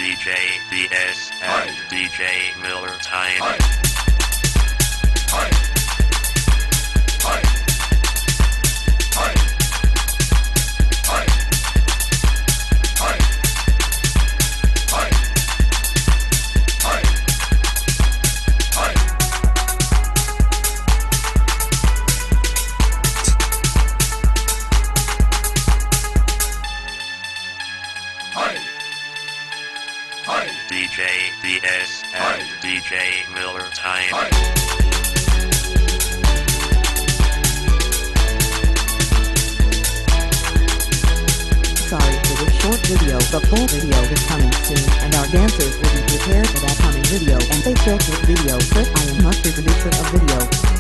DJ BS and DJ Miller Time. DJ BS and DJ Miller Time. Sorry for this short video. The full video is coming soon, and our dancers will be prepared for that coming video, and they filmed this video. But I am not the producer of video.